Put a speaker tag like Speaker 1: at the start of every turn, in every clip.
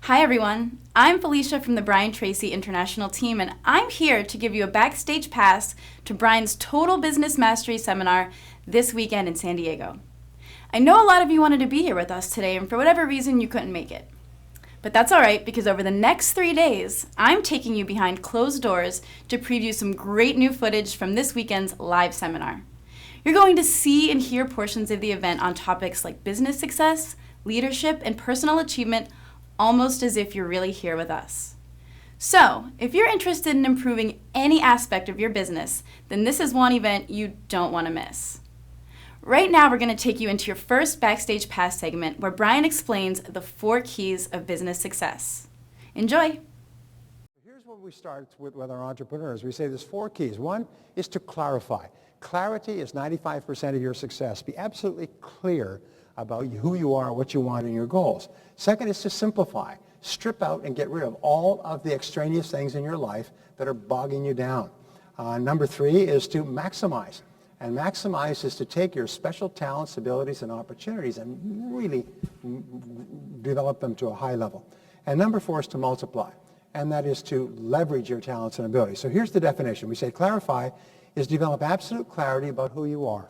Speaker 1: Hi everyone, I'm Felicia from the Brian Tracy International team, and I'm here to give you a backstage pass to Brian's Total Business Mastery Seminar this weekend in San Diego. I know a lot of you wanted to be here with us today, and for whatever reason you couldn't make it. But that's alright, because over the next 3 days, I'm taking you behind closed doors to preview some great new footage from this weekend's live seminar. You're going to see and hear portions of the event on topics like business success, leadership, and personal achievement, almost as if you're really here with us. So, if you're interested in improving any aspect of your business, then this is one event you don't want to miss. Right now, we're going to take you into your first Backstage Pass segment where Brian explains the 4 keys of business success. Enjoy!
Speaker 2: Here's what we start with our entrepreneurs. We say there's 4 keys. One is to clarify. Clarity is 95% of your success. Be absolutely clear about who you are, what you want, and your goals. Second is to simplify. Strip out and get rid of all of the extraneous things in your life that are bogging you down. Number 3 is to maximize. And maximize is to take your special talents, abilities, and opportunities and really develop them to a high level. And number 4 is to multiply. And that is to leverage your talents and abilities. So here's the definition. We say clarify is develop absolute clarity about who you are.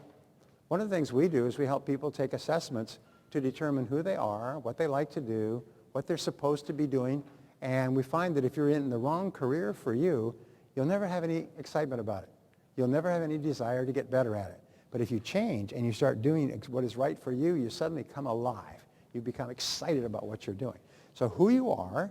Speaker 2: One of the things we do is we help people take assessments to determine who they are, what they like to do, what they're supposed to be doing, and we find that if you're in the wrong career for you, you'll never have any excitement about it. You'll never have any desire to get better at it. But if you change and you start doing what is right for you, you suddenly come alive. You become excited about what you're doing. So who you are,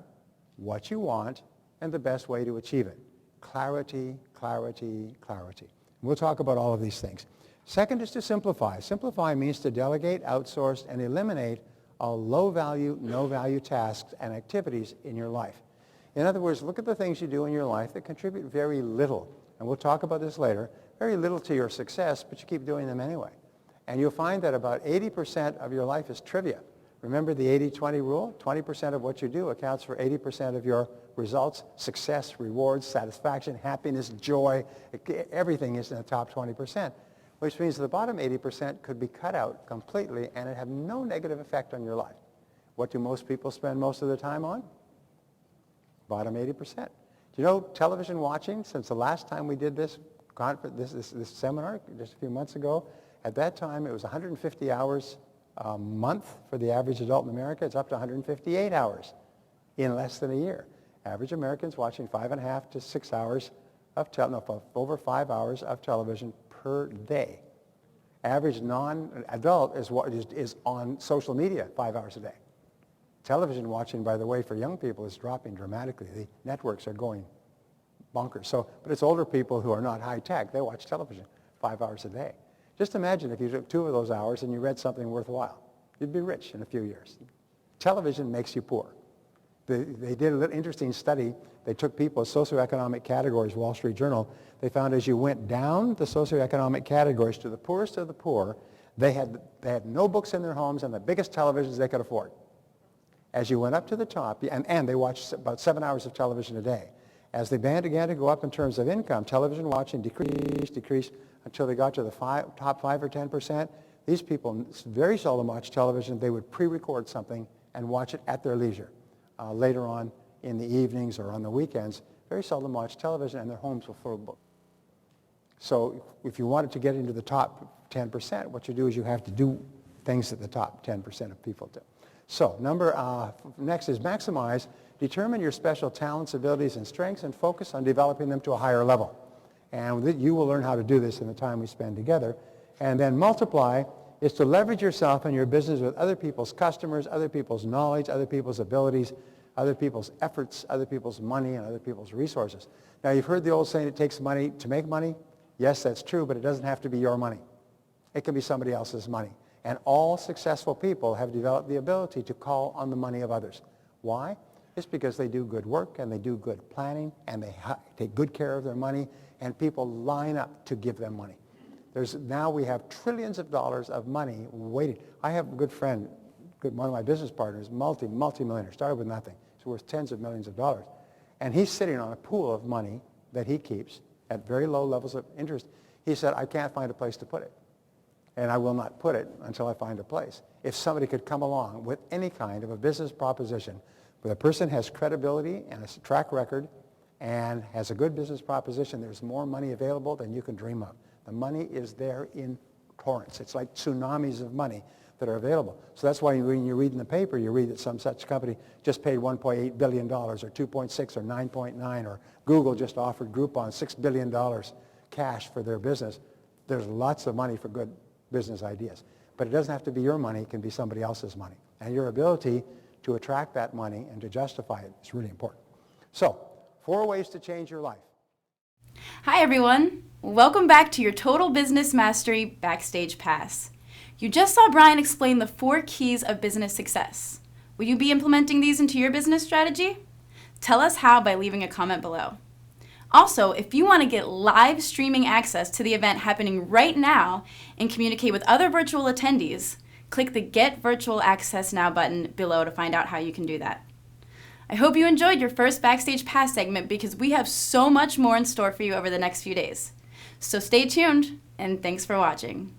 Speaker 2: what you want, and the best way to achieve it. Clarity, clarity, clarity. We'll talk about all of these things. Second is to simplify. Simplify means to delegate, outsource, and eliminate all low-value, no-value tasks and activities in your life. In other words, look at the things you do in your life that contribute very little, and we'll talk about this later, very little to your success, but you keep doing them anyway. And you'll find that about 80% of your life is trivia. Remember the 80-20 rule? 20% of what you do accounts for 80% of your results, success, rewards, satisfaction, happiness, joy. Everything is in the top 20%. Which means the bottom 80% could be cut out completely and it have no negative effect on your life. What do most people spend most of their time on? Bottom 80%. Do you know television watching, since the last time we did this seminar just a few months ago, at that time it was 150 hours a month for the average adult in America. It's up to 158 hours in less than a year. Average Americans watching 5.5 to 6 hours of over 5 hours of television per day. Average non-adult is on social media 5 hours a day. Television watching, by the way, for young people is dropping dramatically. The networks are going bonkers. But it's older people who are not high-tech. They watch television 5 hours a day. Just imagine if you took 2 of those hours and you read something worthwhile. You'd be rich in a few years. Television makes you poor. They did an interesting study. They took people's socioeconomic categories, Wall Street Journal. They found as you went down the socioeconomic categories to the poorest of the poor, they had no books in their homes and the biggest televisions they could afford. As you went up to the top, and they watched about 7 hours of television a day. As they began to go up in terms of income, television watching decreased until they got to the top 5 or 10%. These people very seldom watch television. They would pre-record something and watch it at their leisure. Later on in the evenings or on the weekends, very seldom watch television and their homes were full of books. So if you wanted to get into the top 10%, what you do is you have to do things that the top 10% of people do. So next is maximize. Determine your special talents, abilities, and strengths and focus on developing them to a higher level. And you will learn how to do this in the time we spend together. And then multiply is to leverage yourself and your business with other people's customers, other people's knowledge, other people's abilities, other people's efforts, other people's money, and other people's resources. Now, you've heard the old saying, it takes money to make money. Yes, that's true, but it doesn't have to be your money. It can be somebody else's money. And all successful people have developed the ability to call on the money of others. Why? It's because they do good work, and they do good planning, and they take good care of their money, and people line up to give them money. Now we have trillions of dollars of money waiting. I have a good friend, one of my business partners, multi-millionaire, started with nothing. He's worth tens of millions of dollars. And he's sitting on a pool of money that he keeps at very low levels of interest. He said, I can't find a place to put it. And I will not put it until I find a place. If somebody could come along with any kind of a business proposition, When a person has credibility and a track record and has a good business proposition, there's more money available than you can dream of. The money is there in torrents. It's like tsunamis of money that are available. So that's why when you read in the paper, you read that some such company just paid $1.8 billion or 2.6 or 9.9, or Google just offered Groupon $6 billion cash for their business. There's lots of money for good business ideas. But it doesn't have to be your money. It can be somebody else's money. And your ability to attract that money and to justify it is really important. So, 4 ways to change your life.
Speaker 1: Hi everyone. Welcome back to your Total Business Mastery Backstage Pass. You just saw Brian explain the 4 keys of business success. Will you be implementing these into your business strategy? Tell us how by leaving a comment below. Also, if you want to get live streaming access to the event happening right now and communicate with other virtual attendees, click the Get Virtual Access Now button below to find out how you can do that. I hope you enjoyed your first Backstage Pass segment because we have so much more in store for you over the next few days. So stay tuned, and thanks for watching.